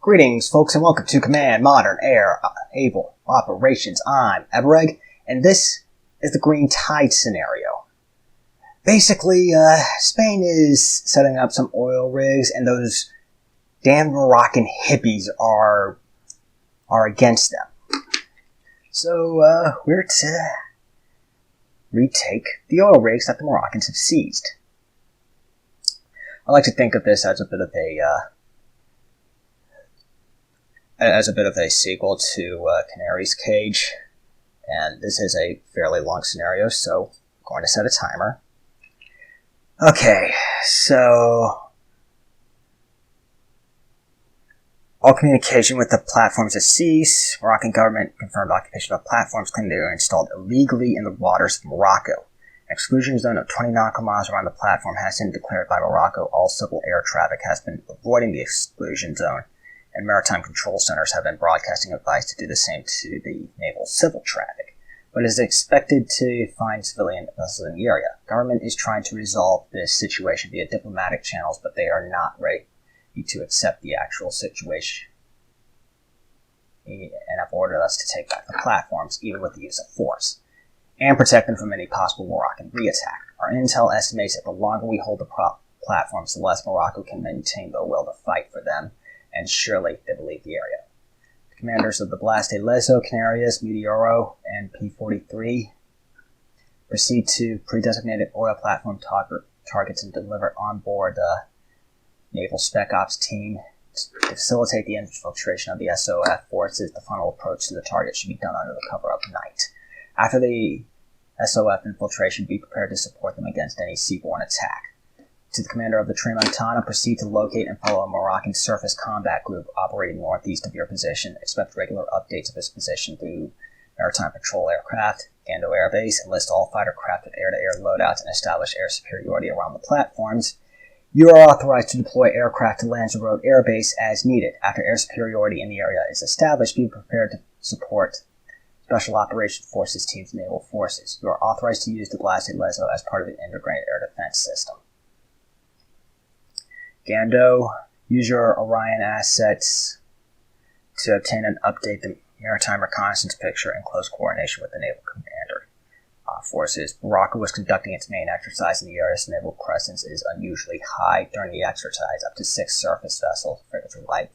Greetings, folks, and welcome to Command Modern Air Able Operations. I'm Ebereg, and this is the Green Tide scenario. Basically, Spain is setting up some oil rigs, and those damn Moroccan hippies are against them. So, we're to retake the oil rigs that the Moroccans have seized. I like to think of this as a bit of a sequel to Canary's Cage, and this is a fairly long scenario, so I'm going to set a timer. Okay, so all communication with the platforms has ceased. Moroccan government confirmed occupation of platforms claimed they were installed illegally in the waters of Morocco. An exclusion zone of 20 nautical miles around the platform has been declared by Morocco. All civil air traffic has been avoiding the exclusion zone, and maritime control centers have been broadcasting advice to do the same to the naval civil traffic, but is expected to find civilian vessels in the area. Government is trying to resolve this situation via diplomatic channels, but they are not ready to accept the actual situation and have ordered us to take back the platforms, even with the use of force, and protect them from any possible Moroccan re-attack. Our intel estimates that the longer we hold the platforms, the less Morocco can maintain the will to fight for them, and surely they will leave the area. The commanders of the Blast Lezo, Canarias, Meteoro, and P-43 proceed to pre-designated oil platform targets and deliver on board the Naval Spec Ops team to facilitate the infiltration of the SOF forces. The final approach to the target should be done under the cover of night. After the SOF infiltration, be prepared to support them against any seaborne attack. To the commander of the Tramontana, proceed to locate and follow a Moroccan surface combat group operating northeast of your position. Expect regular updates of this position through maritime patrol aircraft, Gando Air Base, enlist all fighter craft with air-to-air loadouts, and establish air superiority around the platforms. You are authorized to deploy aircraft to Lanzarote Air Base as needed. After air superiority in the area is established, be prepared to support Special Operations Forces teams and naval forces. You are authorized to use the Blast Lezo as part of an integrated air defense system. Gando, use your Orion assets to obtain and update the maritime reconnaissance picture in close coordination with the naval commander. Forces. Morocco was conducting its main exercise in the area, so naval presence is unusually high during the exercise. Up to 6 surface vessels, frigates or light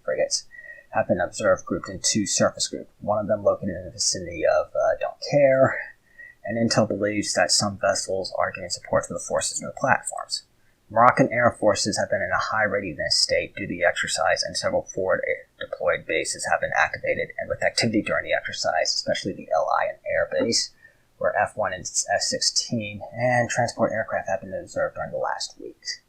frigates, have been observed grouped in 2 surface groups, one of them located in the vicinity of Don't Care, and intel believes that some vessels are giving support to the forces near the platforms. Moroccan air forces have been in a high readiness state due to the exercise, and several forward deployed bases have been activated, and with activity during the exercise, especially the LI and Air Base, where F-1 and F-16 and transport aircraft have been observed during the last week.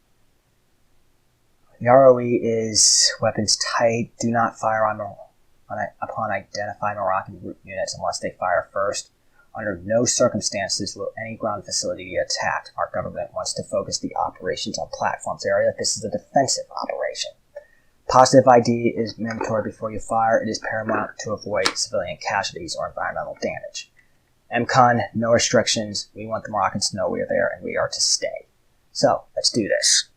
The ROE is weapons tight. Do not fire upon identified Moroccan group units unless they fire first. Under no circumstances will any ground facility be attacked. Our government wants to focus the operations on platforms area. This is a defensive operation. Positive ID is mandatory before you fire. It is paramount to avoid civilian casualties or environmental damage. MCON, no restrictions. We want the Moroccans to know we are there and we are to stay. So, let's do this.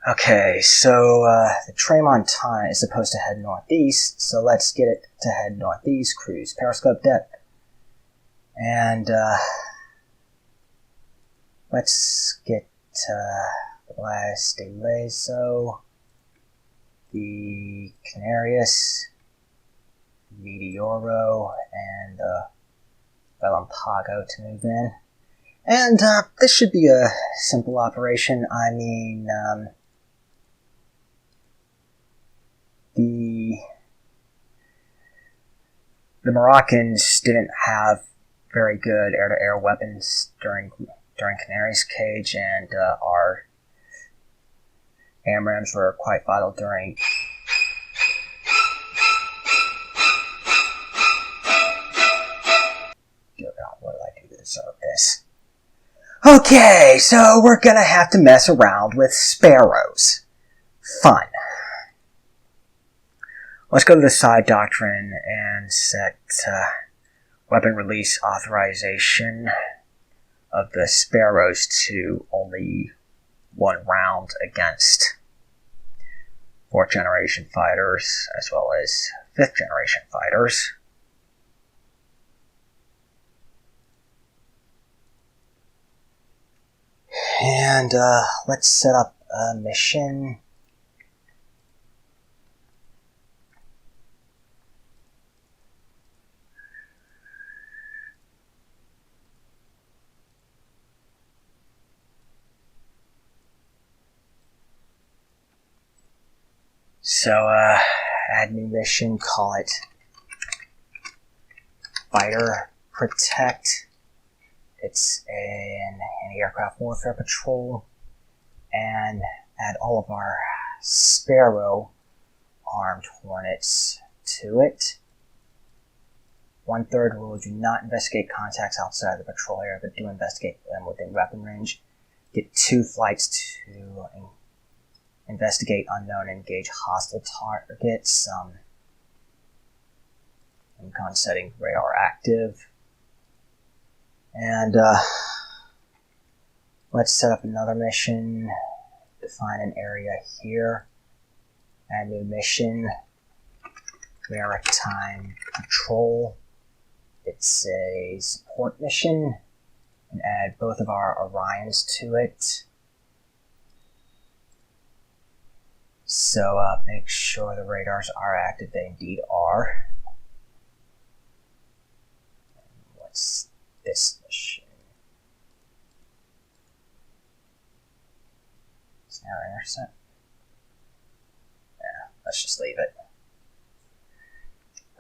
Okay, so the Tramontana is supposed to head northeast, so let's get it to head northeast. Cruise periscope depth. And let's get the Blast Lezo, the Canarias, Meteoro, and Relampago to move in. And this should be a simple operation. I mean, the Moroccans didn't have very good air-to-air weapons during Canary's Cage, and our AMRAAMs were quite vital during what did I do to deserve this? Okay, so we're gonna have to mess around with sparrows. Fun. Let's go to the side doctrine and set weapon release authorization of the sparrows to only 1 round against 4th generation fighters, as well as 5th generation fighters. And let's set up a mission. So, add new mission, call it Fighter Protect. It's an anti-aircraft warfare patrol, and add all of our Sparrow armed Hornets to it. 1/3 rule: do not investigate contacts outside the patrol area, but do investigate them within weapon range. Get 2 flights to investigate unknown and engage hostile targets. Incon setting radar active. And let's set up another mission. Define an area here. Add new mission. Maritime Patrol. It's a support mission. And add both of our Orions to it. So make sure the radars are active. They indeed are. And what's this mission? Snare intercept. Yeah, let's just leave it.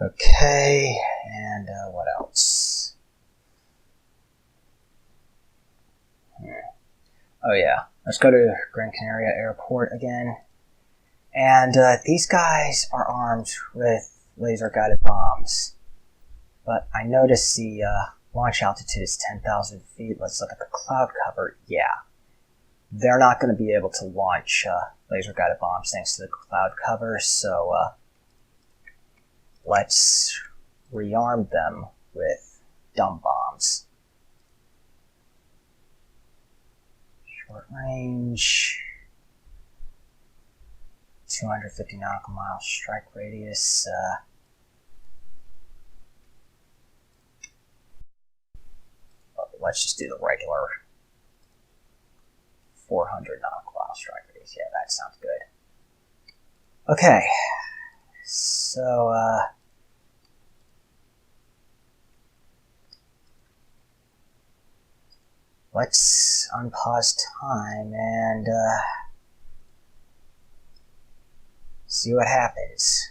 Okay, and what else? Oh yeah, let's go to Gran Canaria Airport again. And these guys are armed with laser-guided bombs. But I noticed the launch altitude is 10,000 feet. Let's look at the cloud cover. Yeah. They're not going to be able to launch laser-guided bombs thanks to the cloud cover, so let's rearm them with dumb bombs. Short range. 250 nautical miles strike radius. Let's just do the regular 400 nautical mile strike radius. Yeah, that sounds good. Okay, so let's unpause time and see what happens.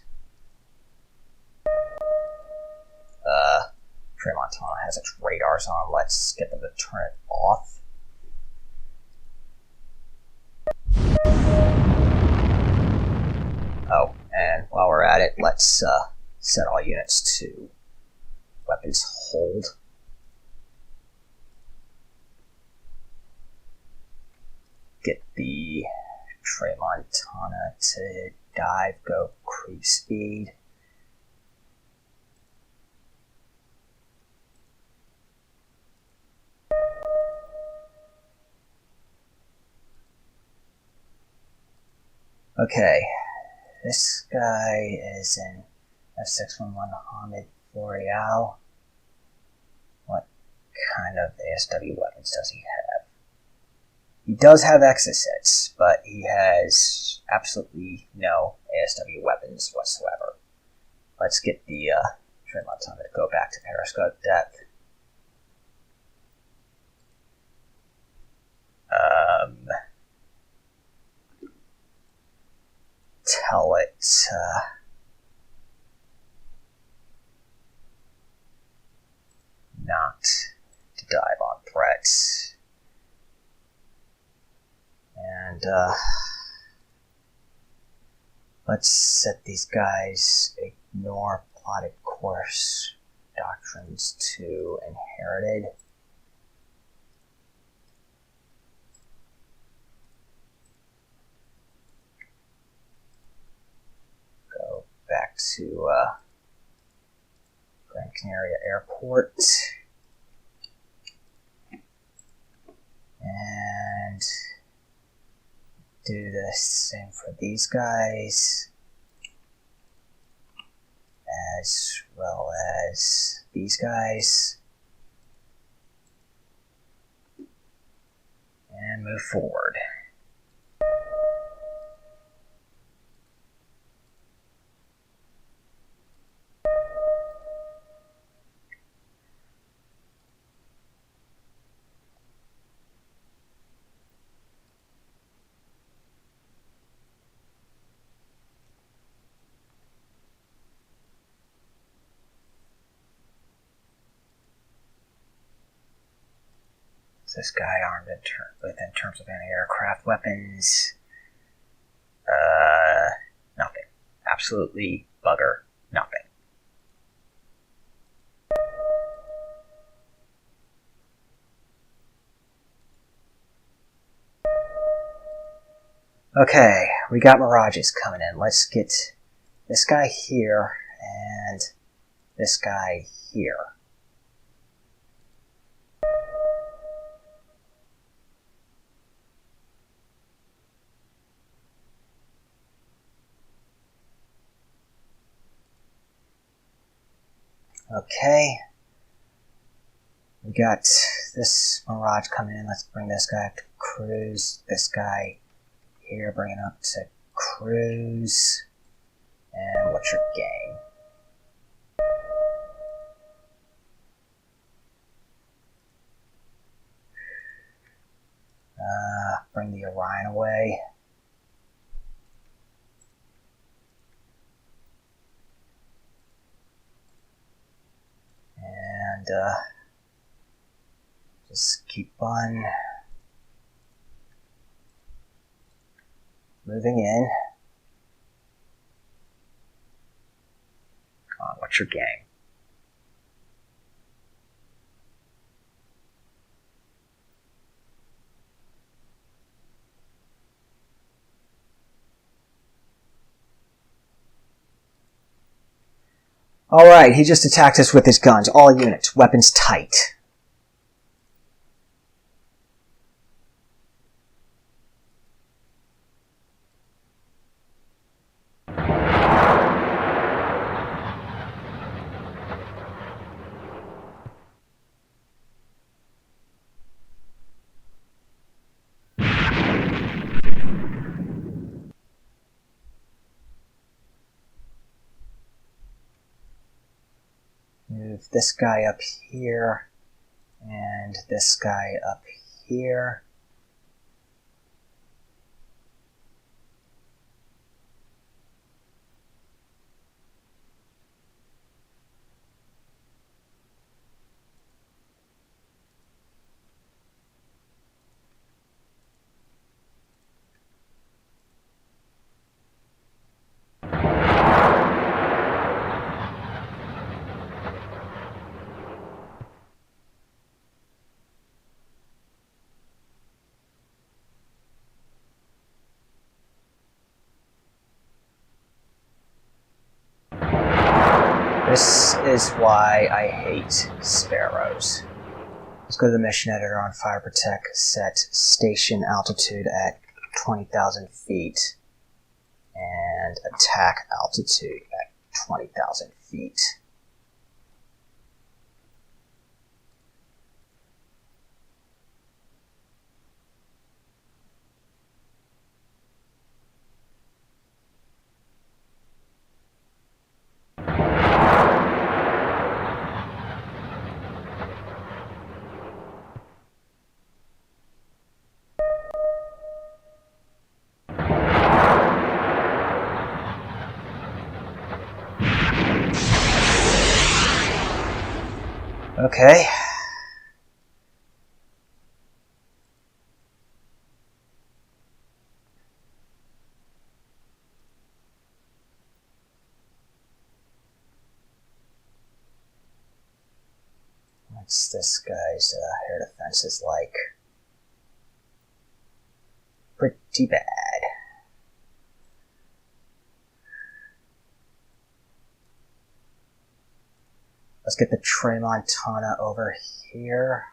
Tremontana has its radars on. Let's get them to turn it off. Oh, and while we're at it, let's set all units to weapons hold. Get the Tremontana to dive, go cruise speed. Okay, this guy is an F611 Hamid L'Oreal. What kind of ASW weapons does he have? He does have exocets, but he has absolutely no ASW weapons whatsoever. Let's get the Tremontana to go back to periscope depth. Tell it not to dive on threats. And let's set these guys ignore plotted course doctrines to inherited. Go back to Gran Canaria Airport. And do the same for these guys, as well as these guys, and move forward. This guy armed in terms of anti-aircraft weapons? Nothing. Absolutely bugger nothing. Okay, we got mirages coming in. Let's get this guy here and this guy here. Okay, we got this mirage coming in. Let's bring this guy up to cruise. This guy here, bring it up to cruise. And what's your game? Bring the Orion away. And just keep on moving in. Come on, what's your game? Alright, he just attacked us with his guns. All units, weapons tight. Move this guy up here, and this guy up here. This is why I hate sparrows. Let's go to the mission editor on Fire Protect, set station altitude at 20,000 feet and attack altitude at 20,000 feet. Okay. What's this guy's air defenses like? Pretty bad. Let's get the Tramontana over here.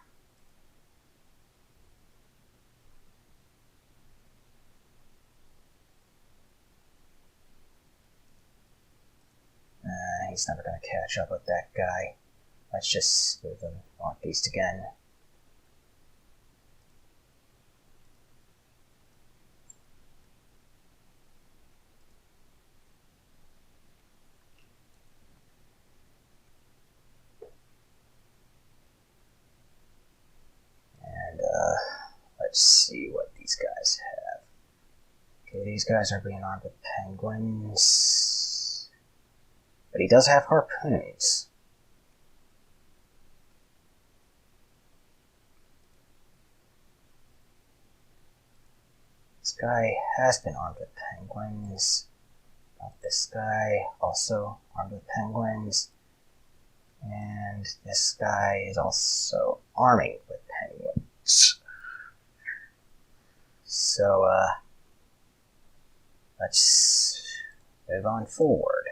he's never going to catch up with that guy. Let's just move him northeast again. And let's see what these guys have. Okay, these guys are being armed with penguins. But he does have harpoons. This guy has been armed with penguins. This guy also armed with penguins. And this guy is also arming with penguins. So, let's move on forward.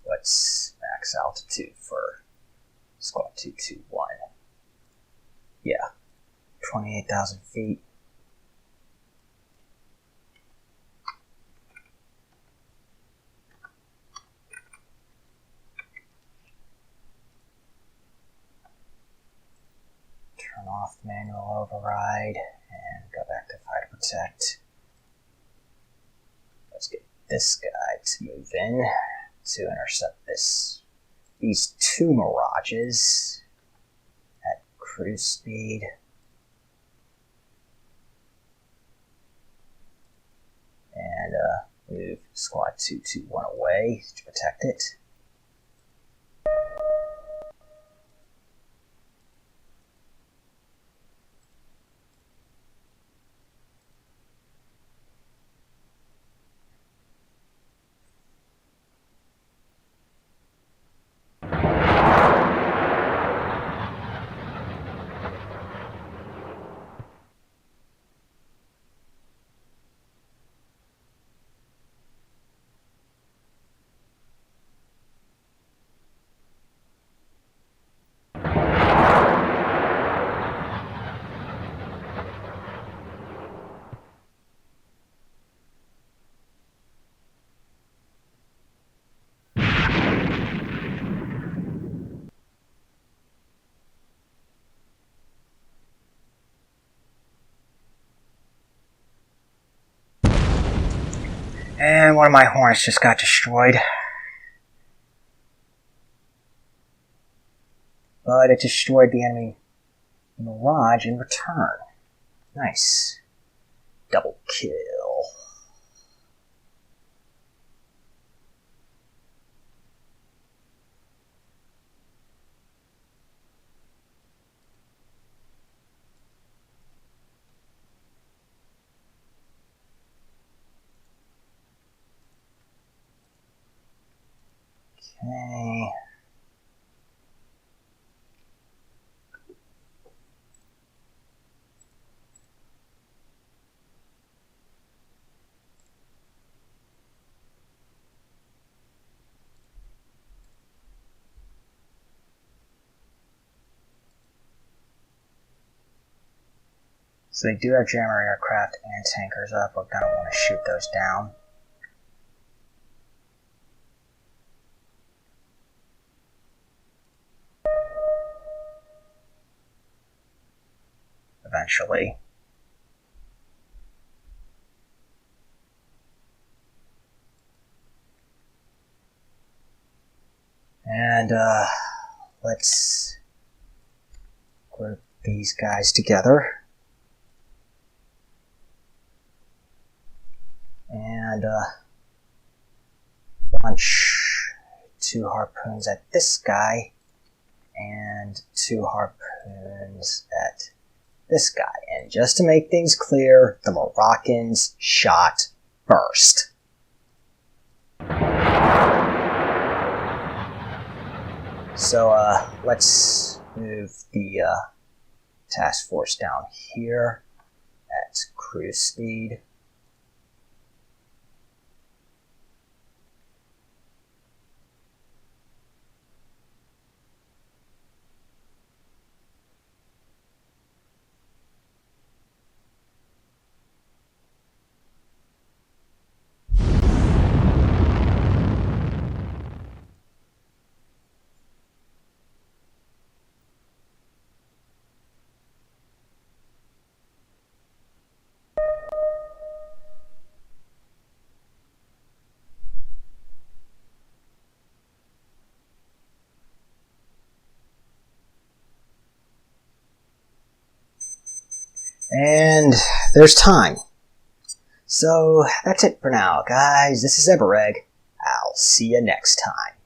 What's max altitude for Squad 221? Yeah, 28,000 feet. Turn off manual override and go back to fighter protect. Let's get this guy to move in to intercept these two Mirages at cruise speed. And move Squad 221 away to protect it. And one of my Hornets just got destroyed. But it destroyed the enemy Mirage in return. Nice. Double kill. Okay. So they do have jammer aircraft and tankers up. We're going to want to shoot those down. Eventually. And let's group these guys together. And launch 2 harpoons at this guy and 2 harpoons at this guy. And just to make things clear, the Moroccans shot first. So let's move the task force down here at cruise speed. And there's time. So that's it for now, guys. This is Ebereg. I'll see you next time.